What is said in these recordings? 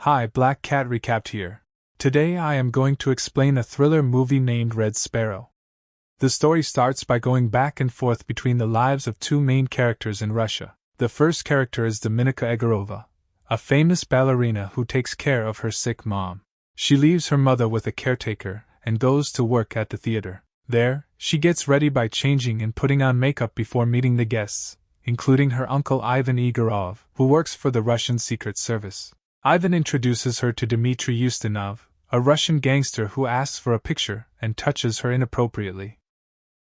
Hi, Black Cat Recapped here. Today I am going to explain a thriller movie named Red Sparrow. The story starts by going back and forth between the lives of two main characters in Russia. The first character is Dominika Egorova, a famous ballerina who takes care of her sick mom. She leaves her mother with a caretaker and goes to work at the theater. There, she gets ready by changing and putting on makeup before meeting the guests, including her uncle Ivan Egorov, who works for the Russian Secret Service. Ivan introduces her to Dmitry Ustinov, a Russian gangster who asks for a picture and touches her inappropriately.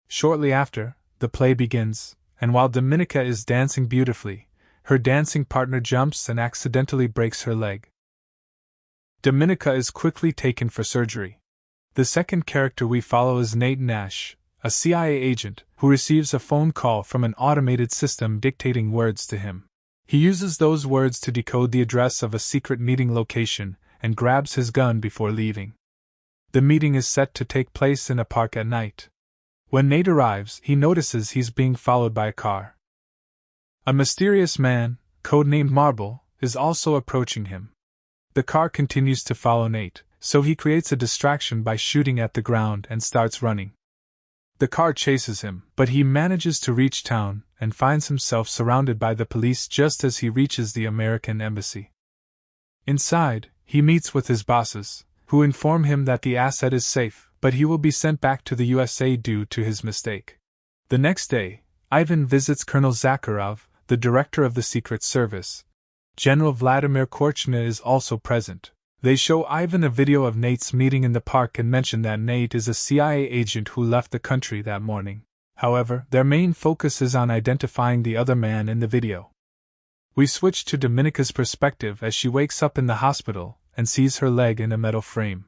Shortly after, the play begins, and while Dominika is dancing beautifully, her dancing partner jumps and accidentally breaks her leg. Dominika is quickly taken for surgery. The second character we follow is Nate Nash, a CIA agent who receives a phone call from an automated system dictating words to him. He uses those words to decode the address of a secret meeting location and grabs his gun before leaving. The meeting is set to take place in a park at night. When Nate arrives, he notices he's being followed by a car. A mysterious man, codenamed Marble, is also approaching him. The car continues to follow Nate, so he creates a distraction by shooting at the ground and starts running. The car chases him, but he manages to reach town and finds himself surrounded by the police just as he reaches the American embassy. Inside, he meets with his bosses, who inform him that the asset is safe, but he will be sent back to the USA due to his mistake. The next day, Ivan visits Colonel Zakharov, the director of the Secret Service. General Vladimir Korchna is also present. They show Ivan a video of Nate's meeting in the park and mention that Nate is a CIA agent who left the country that morning. However, their main focus is on identifying the other man in the video. We switch to Dominika's perspective as she wakes up in the hospital and sees her leg in a metal frame.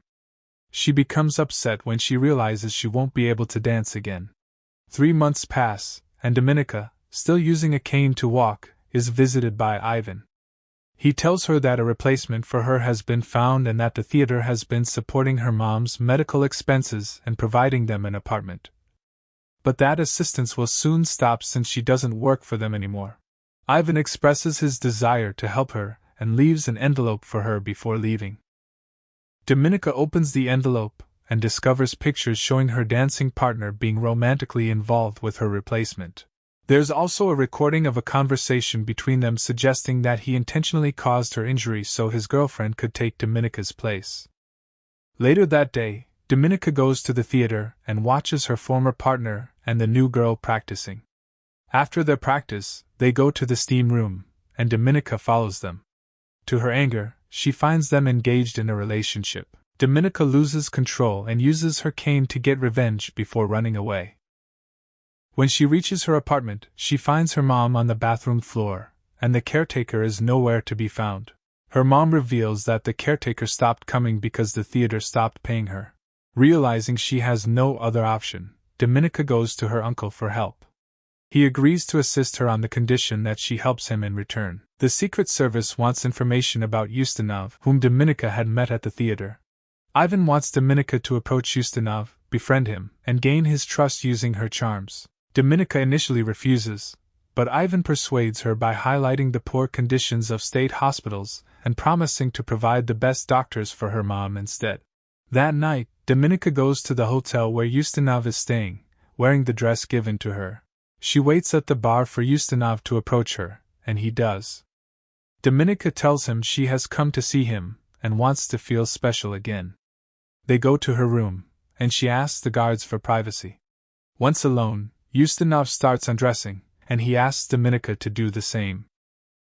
She becomes upset when she realizes she won't be able to dance again. 3 months pass, and Dominika, still using a cane to walk, is visited by Ivan. He tells her that a replacement for her has been found and that the theater has been supporting her mom's medical expenses and providing them an apartment. But that assistance will soon stop since she doesn't work for them anymore. Ivan expresses his desire to help her and leaves an envelope for her before leaving. Dominika opens the envelope and discovers pictures showing her dancing partner being romantically involved with her replacement. There's also a recording of a conversation between them suggesting that he intentionally caused her injury so his girlfriend could take Dominika's place. Later that day, Dominika goes to the theater and watches her former partner and the new girl practicing. After their practice, they go to the steam room, and Dominika follows them. To her anger, she finds them engaged in a relationship. Dominika loses control and uses her cane to get revenge before running away. When she reaches her apartment, she finds her mom on the bathroom floor, and the caretaker is nowhere to be found. Her mom reveals that the caretaker stopped coming because the theater stopped paying her. Realizing she has no other option, Dominika goes to her uncle for help. He agrees to assist her on the condition that she helps him in return. The Secret Service wants information about Ustinov, whom Dominika had met at the theater. Ivan wants Dominika to approach Ustinov, befriend him, and gain his trust using her charms. Dominika initially refuses, but Ivan persuades her by highlighting the poor conditions of state hospitals and promising to provide the best doctors for her mom instead. That night, Dominika goes to the hotel where Ustinov is staying, wearing the dress given to her. She waits at the bar for Ustinov to approach her, and he does. Dominika tells him she has come to see him and wants to feel special again. They go to her room, and she asks the guards for privacy. Once alone, Ustinov starts undressing, and he asks Dominika to do the same.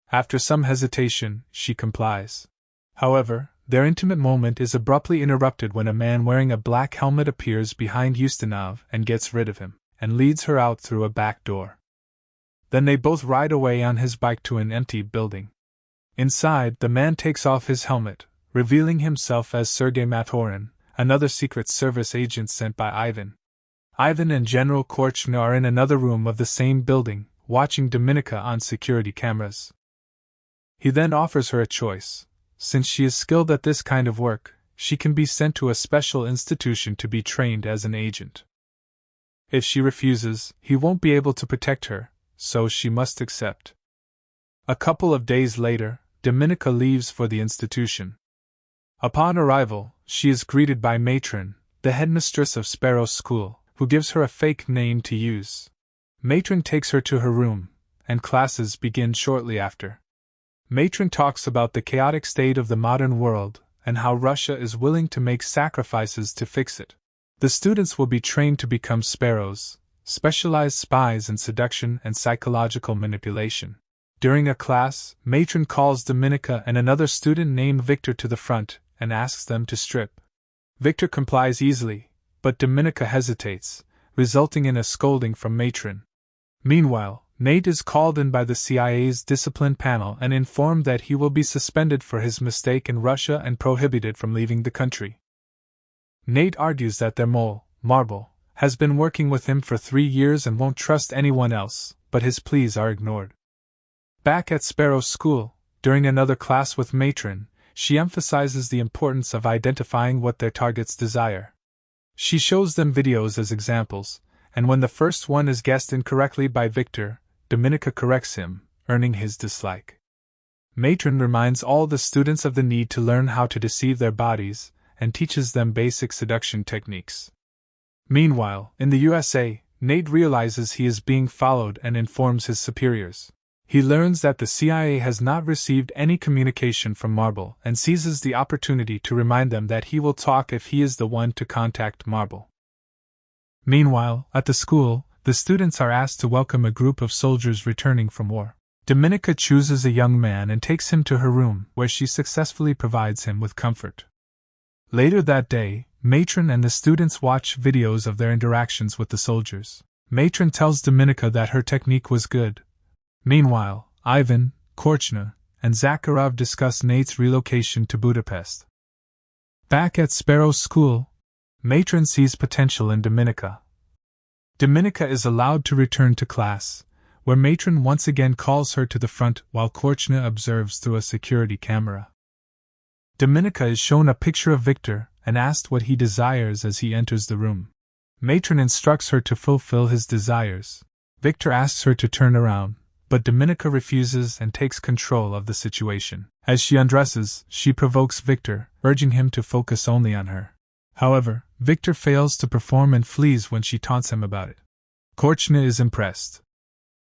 After some hesitation, she complies. However, their intimate moment is abruptly interrupted when a man wearing a black helmet appears behind Ustinov and gets rid of him, and leads her out through a back door. Then they both ride away on his bike to an empty building. Inside, the man takes off his helmet, revealing himself as Sergei Matorin, another Secret Service agent sent by Ivan. Ivan and General Korchna are in another room of the same building, watching Dominika on security cameras. He then offers her a choice. Since she is skilled at this kind of work, she can be sent to a special institution to be trained as an agent. If she refuses, he won't be able to protect her, so she must accept. A couple of days later, Dominika leaves for the institution. Upon arrival, she is greeted by Matron, the headmistress of Sparrow School, who gives her a fake name to use. Matron takes her to her room, and classes begin shortly after. Matron talks about the chaotic state of the modern world and how Russia is willing to make sacrifices to fix it. The students will be trained to become sparrows, specialized spies in seduction and psychological manipulation. During a class, Matron calls Dominika and another student named Victor to the front and asks them to strip. Victor complies easily, but Dominika hesitates, resulting in a scolding from Matron. Meanwhile, Nate is called in by the CIA's discipline panel and informed that he will be suspended for his mistake in Russia and prohibited from leaving the country. Nate argues that their mole, Marble, has been working with him for 3 years and won't trust anyone else, but his pleas are ignored. Back at Sparrow School, during another class with Matron, she emphasizes the importance of identifying what their targets desire. She shows them videos as examples, and when the first one is guessed incorrectly by Victor, Dominika corrects him, earning his dislike. Matron reminds all the students of the need to learn how to deceive their bodies, and teaches them basic seduction techniques. Meanwhile, in the USA, Nate realizes he is being followed and informs his superiors. He learns that the CIA has not received any communication from Marble and seizes the opportunity to remind them that he will talk if he is the one to contact Marble. Meanwhile, at the school, the students are asked to welcome a group of soldiers returning from war. Dominika chooses a young man and takes him to her room, where she successfully provides him with comfort. Later that day, Matron and the students watch videos of their interactions with the soldiers. Matron tells Dominika that her technique was good. Meanwhile, Ivan, Korchna, and Zakharov discuss Nate's relocation to Budapest. Back at Sparrow School, Matron sees potential in Dominika. Dominika is allowed to return to class, where Matron once again calls her to the front while Korchna observes through a security camera. Dominika is shown a picture of Victor and asked what he desires as he enters the room. Matron instructs her to fulfill his desires. Victor asks her to turn around, but Dominika refuses and takes control of the situation. As she undresses, she provokes Victor, urging him to focus only on her. However, Victor fails to perform and flees when she taunts him about it. Korchna is impressed.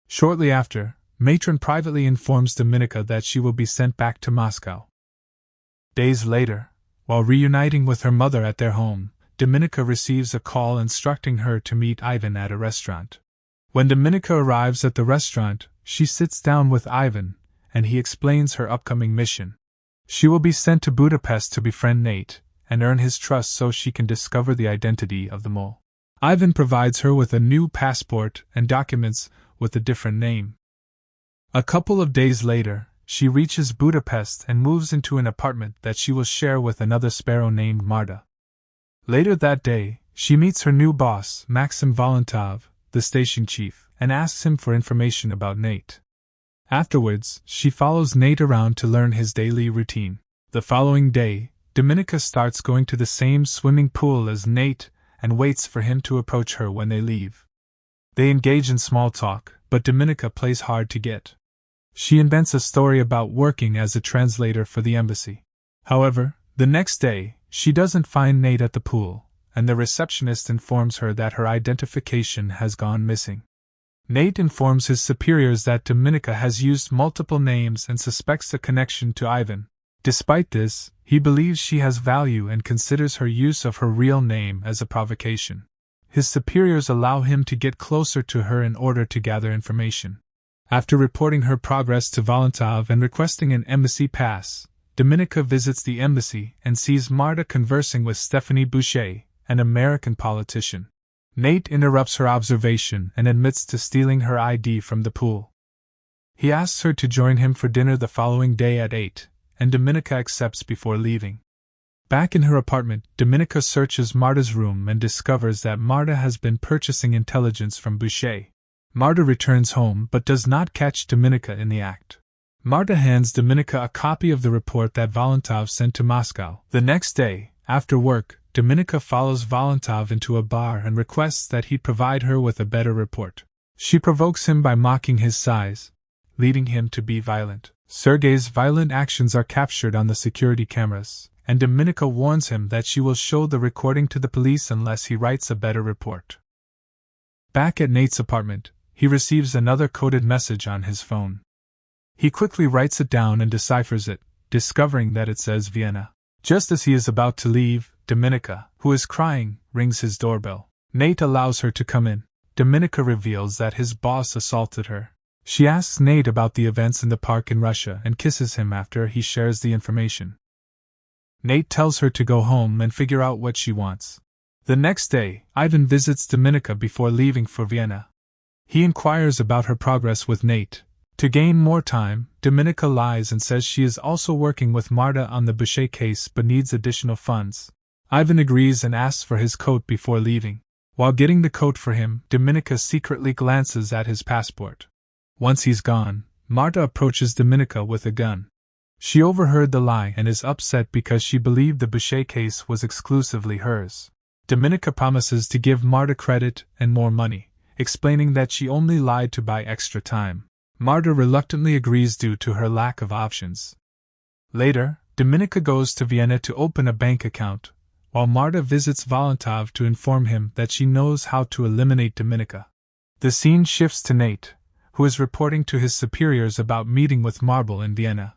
Shortly after, Matron privately informs Dominika that she will be sent back to Moscow. Days later, while reuniting with her mother at their home, Dominika receives a call instructing her to meet Ivan at a restaurant. When Dominika arrives at the restaurant, she sits down with Ivan, and he explains her upcoming mission. She will be sent to Budapest to befriend Nate and earn his trust so she can discover the identity of the mole. Ivan provides her with a new passport and documents with a different name. A couple of days later, she reaches Budapest and moves into an apartment that she will share with another sparrow named Marta. Later that day, she meets her new boss, Maxim Volantov, the station chief, and asks him for information about Nate. Afterwards, she follows Nate around to learn his daily routine. The following day, Dominika starts going to the same swimming pool as Nate and waits for him to approach her when they leave. They engage in small talk, but Dominika plays hard to get. She invents a story about working as a translator for the embassy. However, the next day, she doesn't find Nate at the pool, and the receptionist informs her that her identification has gone missing. Nate informs his superiors that Dominika has used multiple names and suspects a connection to Ivan. Despite this, he believes she has value and considers her use of her real name as a provocation. His superiors allow him to get closer to her in order to gather information. After reporting her progress to Volantov and requesting an embassy pass, Dominika visits the embassy and sees Marta conversing with Stephanie Boucher, an American politician. Nate interrupts her observation and admits to stealing her ID from the pool. He asks her to join him for dinner the following day at 8, and Dominika accepts before leaving. Back in her apartment, Dominika searches Marta's room and discovers that Marta has been purchasing intelligence from Boucher. Marta returns home but does not catch Dominika in the act. Marta hands Dominika a copy of the report that Volantov sent to Moscow. The next day, after work, Dominika follows Volantov into a bar and requests that he provide her with a better report. She provokes him by mocking his size, leading him to be violent. Sergei's violent actions are captured on the security cameras, and Dominika warns him that she will show the recording to the police unless he writes a better report. Back at Nate's apartment, he receives another coded message on his phone. He quickly writes it down and deciphers it, discovering that it says Vienna. Just as he is about to leave, Dominika, who is crying, rings his doorbell. Nate allows her to come in. Dominika reveals that his boss assaulted her. She asks Nate about the events in the park in Russia and kisses him after he shares the information. Nate tells her to go home and figure out what she wants. The next day, Ivan visits Dominika before leaving for Vienna. He inquires about her progress with Nate. To gain more time, Dominika lies and says she is also working with Marta on the Boucher case but needs additional funds. Ivan agrees and asks for his coat before leaving. While getting the coat for him, Dominika secretly glances at his passport. Once he's gone, Marta approaches Dominika with a gun. She overheard the lie and is upset because she believed the Boucher case was exclusively hers. Dominika promises to give Marta credit and more money, explaining that she only lied to buy extra time. Marta reluctantly agrees due to her lack of options. Later, Dominika goes to Vienna to open a bank account, while Marta visits Valentov to inform him that she knows how to eliminate Dominika. The scene shifts to Nate, who is reporting to his superiors about meeting with Marble in Vienna.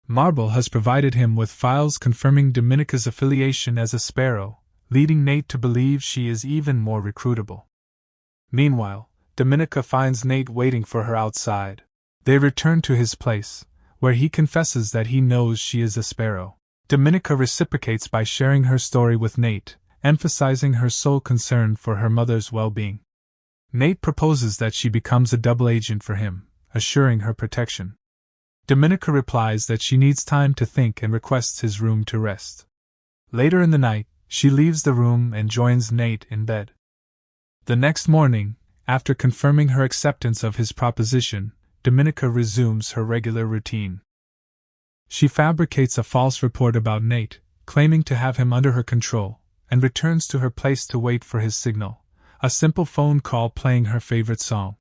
Marble has provided him with files confirming Dominika's affiliation as a Sparrow, leading Nate to believe she is even more recruitable. Meanwhile, Dominika finds Nate waiting for her outside. They return to his place, where he confesses that he knows she is a Sparrow. Dominika reciprocates by sharing her story with Nate, emphasizing her sole concern for her mother's well-being. Nate proposes that she becomes a double agent for him, assuring her protection. Dominika replies that she needs time to think and requests his room to rest. Later in the night, she leaves the room and joins Nate in bed. The next morning, after confirming her acceptance of his proposition, Dominika resumes her regular routine. She fabricates a false report about Nate, claiming to have him under her control, and returns to her place to wait for his signal, a simple phone call playing her favorite song.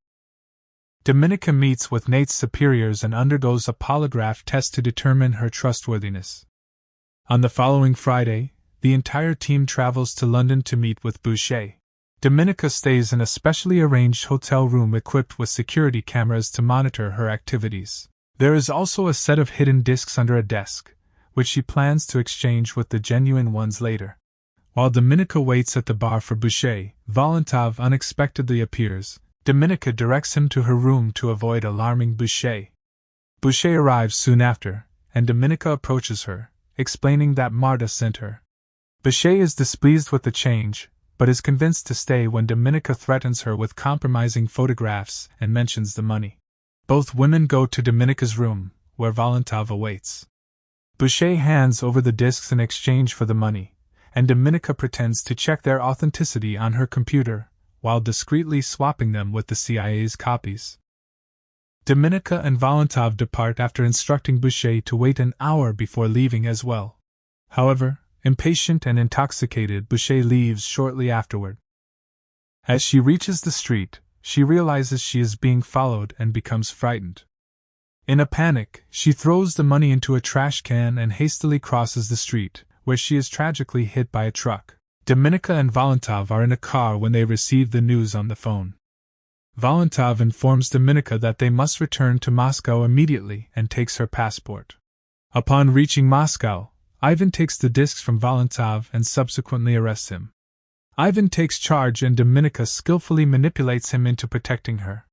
Dominika meets with Nate's superiors and undergoes a polygraph test to determine her trustworthiness. On the following Friday, the entire team travels to London to meet with Boucher. Dominika stays in a specially arranged hotel room equipped with security cameras to monitor her activities. There is also a set of hidden discs under a desk, which she plans to exchange with the genuine ones later. While Dominika waits at the bar for Boucher, Valentov unexpectedly appears. Dominika directs him to her room to avoid alarming Boucher. Boucher arrives soon after, and Dominika approaches her, explaining that Marta sent her. Boucher is displeased with the change, but is convinced to stay when Dominika threatens her with compromising photographs and mentions the money. Both women go to Dominika's room, where Valentov awaits. Boucher hands over the discs in exchange for the money, and Dominika pretends to check their authenticity on her computer, while discreetly swapping them with the CIA's copies. Dominika and Valentov depart after instructing Boucher to wait an hour before leaving as well. However, impatient and intoxicated, Boucher leaves shortly afterward. As she reaches the street, she realizes she is being followed and becomes frightened. In a panic, she throws the money into a trash can and hastily crosses the street, where she is tragically hit by a truck. Dominika and Valentov are in a car when they receive the news on the phone. Valentov informs Dominika that they must return to Moscow immediately and takes her passport. Upon reaching Moscow, Ivan takes the discs from Valentov and subsequently arrests him. Ivan takes charge and Dominika skillfully manipulates him into protecting her.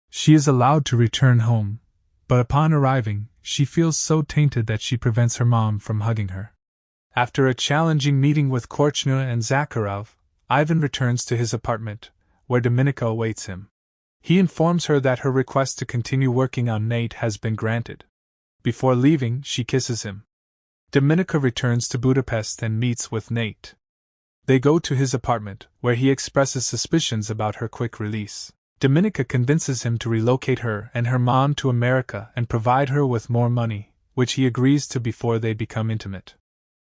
She is allowed to return home, but upon arriving, she feels so tainted that she prevents her mom from hugging her. After a challenging meeting with Korchna and Zakharov, Ivan returns to his apartment, where Dominika awaits him. He informs her that her request to continue working on Nate has been granted. Before leaving, she kisses him. Dominika returns to Budapest and meets with Nate. They go to his apartment, where he expresses suspicions about her quick release. Dominika convinces him to relocate her and her mom to America and provide her with more money, which he agrees to before they become intimate.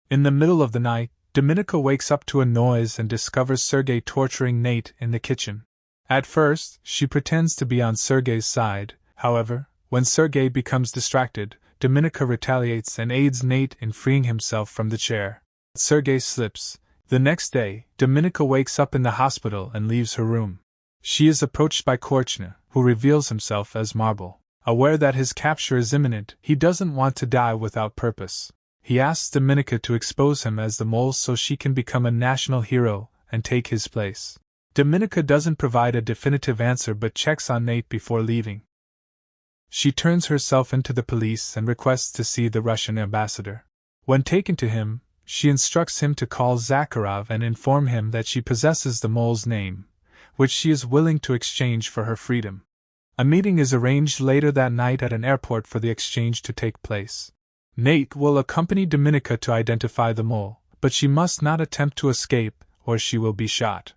In the middle of the night, Dominika wakes up to a noise and discovers Sergei torturing Nate in the kitchen. At first, she pretends to be on Sergei's side. However, when Sergei becomes distracted, Dominika retaliates and aids Nate in freeing himself from the chair. Sergei slips. The next day, Dominika wakes up in the hospital and leaves her room. She is approached by Korchna, who reveals himself as Marble. Aware that his capture is imminent, he doesn't want to die without purpose. He asks Dominika to expose him as the mole so she can become a national hero and take his place. Dominika doesn't provide a definitive answer but checks on Nate before leaving. She turns herself into the police and requests to see the Russian ambassador. When taken to him, she instructs him to call Zakharov and inform him that she possesses the mole's name, which she is willing to exchange for her freedom. A meeting is arranged later that night at an airport for the exchange to take place. Nate will accompany Dominika to identify the mole, but she must not attempt to escape or she will be shot.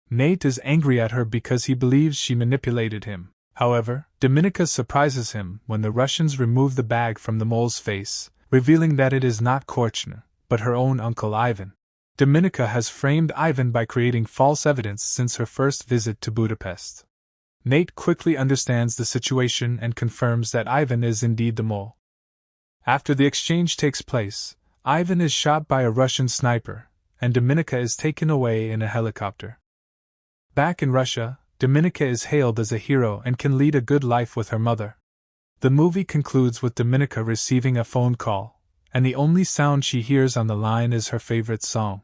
Nate is angry at her because he believes she manipulated him. However, Dominika surprises him when the Russians remove the bag from the mole's face, revealing that it is not Korchna, but her own uncle Ivan. Dominika has framed Ivan by creating false evidence since her first visit to Budapest. Nate quickly understands the situation and confirms that Ivan is indeed the mole. After the exchange takes place, Ivan is shot by a Russian sniper, and Dominika is taken away in a helicopter. Back in Russia, Dominika is hailed as a hero and can lead a good life with her mother. The movie concludes with Dominika receiving a phone call, and the only sound she hears on the line is her favorite song.